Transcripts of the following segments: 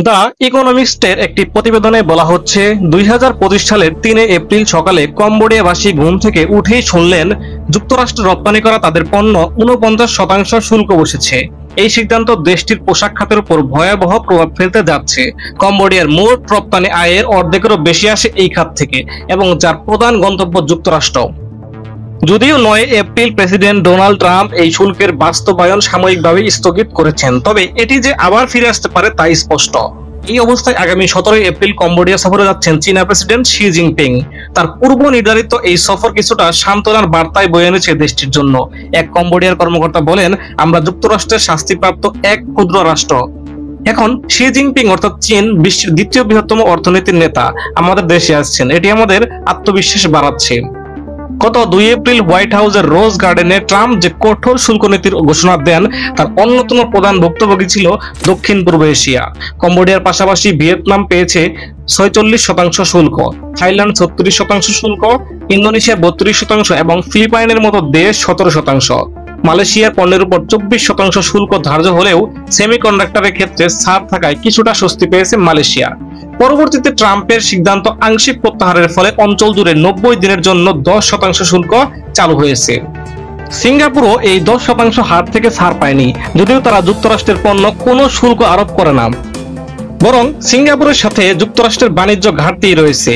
The ইকোনমিস্টের একটি প্রতিবেদনে বলা হচ্ছে 2025 সালের 3 এপ্রিল সকালে কম্বোডিয়াবাসী ঘুম থেকে উঠেই শুনলেন যুক্তরাষ্ট্রে রপ্তানি করা তাদের পণ্য 49% শুল্ক বসেছে। এই সিদ্ধান্ত দেশটির পোশাক খাতের উপর ভয়াবহ প্রভাব ফেলতে যাচ্ছে। কম্বোডিয়ার মোট রপ্তানি আয়ের অর্ধেকেরও বেশি আসে এই খাত থেকে এবং যার প্রধান গন্তব্য যুক্তরাষ্ট্র। যদিও 9 এপ্রিল প্রেসিডেন্ট ডোনাল্ড ট্রাম্প এই শুল্কের বাস্তবায়ন সাময়িকভাবে স্থগিত করেছেন, তবে এটি যে আবার ফিরে আসতে পারে তা স্পষ্ট। এই অবস্থায় আগামী 17 এপ্রিল কম্বোডিয়া সফরে যাচ্ছেন চীনা প্রেসিডেন্ট শি জিনপিং। তার পূর্ব নির্ধারিত এই সফর কিছুটা সান্ত্বনার বার্তায় বয়ে এনেছে দেশটির জন্য। এক কম্বোডিয়ার কর্মকর্তা বলেন, আমরা যুক্তরাষ্ট্রের শাস্তিপ্রাপ্ত এক ক্ষুদ্র রাষ্ট্র। এখন শি জিনপিং অর্থাৎ চীন বিশ্বের দ্বিতীয় বৃহত্তম অর্থনীতির নেতা আমাদের দেশে আসছেন, এটি আমাদের আত্মবিশ্বাস বাড়াচ্ছে। গত 2 এপ্রিল হোয়াইট হাউসের রোজ গার্ডেনে ট্রাম্প যে কঠোর শুল্ক নীতির ঘোষণা দেন তার অন্যতম প্রধান ভুক্তভোগী ছিল দক্ষিণ পূর্ব এশিয়া। কম্বোডিয়ার পাশাপাশি ভিয়েতনাম পেয়েছে 46% শুল্ক, থাইল্যান্ড 36% শুল্ক, ইন্দোনেশিয়া 32% এবং ফিলিপাইনের মতো দেশ 17%। মালয়েশিয়ার পণ্যের উপর 24% শুল্ক ধার্য হলেও সেমিকন্ডাক্টরের ক্ষেত্রে ছাড় থাকায় কিছুটা স্বস্তি পেয়েছে মালয়েশিয়া। পরবর্তীতে ট্রাম্পের সিদ্ধান্ত আংশিক প্রত্যাহারের ফলে অঞ্চল জুড়ে 90 দিনের জন্য 10% শুল্ক চালু হয়েছে। সিঙ্গাপুরও এই 10% হার থেকে ছাড় পায়নি, যদিও তারা যুক্তরাষ্ট্রের পণ্য কোনো শুল্ক আরোপ করে না, বরং সিঙ্গাপুরের সাথে যুক্তরাষ্ট্রের বাণিজ্য ঘাটতি রয়েছে।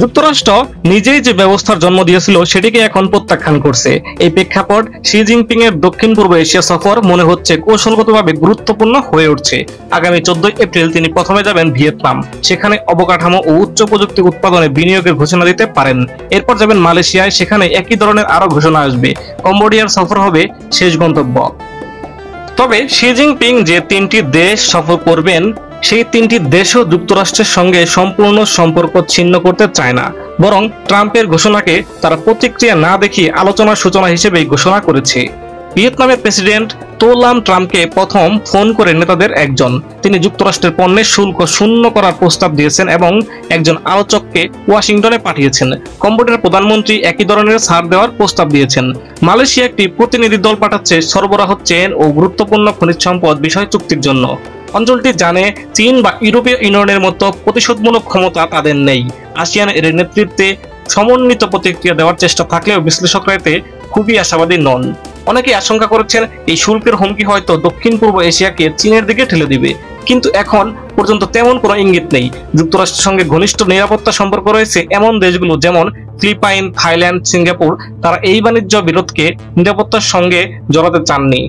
যুক্তরাষ্ট্র নিজেই যে ব্যবস্থার জন্ম দিয়েছিল সেটিকে এখন প্রত্যাখ্যান করছে। এই প্রেক্ষাপট শি জিনপিং এর দক্ষিণ পূর্ব এশিয়া সফর মনে হচ্ছে কৌশলগতভাবে গুরুত্বপূর্ণ হয়ে উঠছে। আগামী 14 এপ্রিল তিনি প্রথমে যাবেন ভিয়েতনাম, সেখানে অবকাঠামো ও উচ্চ প্রযুক্তি উৎপাদনে বিনিয়োগের ঘোষণা দিতে পারেন। এরপর যাবেন মালয়েশিয়ায়, সেখানে একই ধরনের আরো ঘোষণা আসবে। কম্বোডিয়ার সফর হবে শেষ গন্তব্য। তবে শি জিনপিং যে 3টি দেশ সফর করবেন সেই 3টি দেশও যুক্তরাষ্ট্রের সঙ্গে সম্পূর্ণ সম্পর্ক ছিন্ন করতে চায় না, বরং ট্রাম্পের ঘোষণাকে তারা প্রতিক্রিয়া না দেখিয়ে আলোচনার সূচনা হিসেবেই ঘোষণা করেছে। ভিয়েতনামের প্রেসিডেন্ট তো লাম ট্রাম্পকে প্রথম ফোন করে নেতাদের একজন। তিনি যুক্তরাষ্ট্রের পণ্যের শুল্ক শূন্য করার প্রস্তাব দিয়েছেন এবং একজন আলোচককে ওয়াশিংটনে পাঠিয়েছেন। কম্বোডিয়ার প্রধানমন্ত্রী একই ধরনের ছাড় দেওয়ার প্রস্তাব দিয়েছেন। মালয়েশিয়া একটি প্রতিনিধি দল পাঠাচ্ছে সরবরাহ চেন ও গুরুত্বপূর্ণ খনিজ সম্পদ বিষয় চুক্তির জন্য। অঞ্চলটি জানে চীন বা ইউরোপীয় ইউনিয়নের মতো প্রতিশোধমূলক ক্ষমতা তাদের নেই। আসিয়ান এর নেতৃত্বে সমন্বিত প্রতিক্রিয়া দেওয়ার চেষ্টা থাকলেও বিশ্লেষকরা এতে খুবই আশাবাদী নন। অনেকেই আশঙ্কা করেছেন এই শুল্কের হুমকি হয়তো দক্ষিণ পূর্ব এশিয়াকে চীনের দিকে ঠেলে দিবে, কিন্তু এখন পর্যন্ত তেমন কোনো ইঙ্গিত নেই। যুক্তরাষ্ট্রের সঙ্গে ঘনিষ্ঠ নিরাপত্তা সম্পর্ক রয়েছে এমন দেশগুলো যেমন ফিলিপাইন, থাইল্যান্ড, সিঙ্গাপুর, তারা এই বাণিজ্য বিরোধকে নিরাপত্তার সঙ্গে জড়াতে চাননি।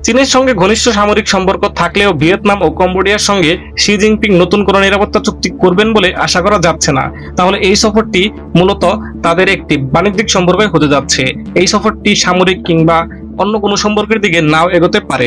চীনের সঙ্গে ঘনিষ্ঠ সামরিক সম্পর্ক থাকলেও ভিয়েতনাম ও কম্বোডিয়ার সঙ্গে শি জিনপিং নতুন কোনো নিরাপত্তা চুক্তি করবেন বলে আশা করা যাচ্ছে না। তাহলে এই সফরটি মূলত তাদের একটি বাণিজ্যিক সম্পর্ক হতে যাচ্ছে। এই সফরটি সামরিক কিংবা অন্য কোনো সম্পর্কের দিকে নাও এগোতে পারে।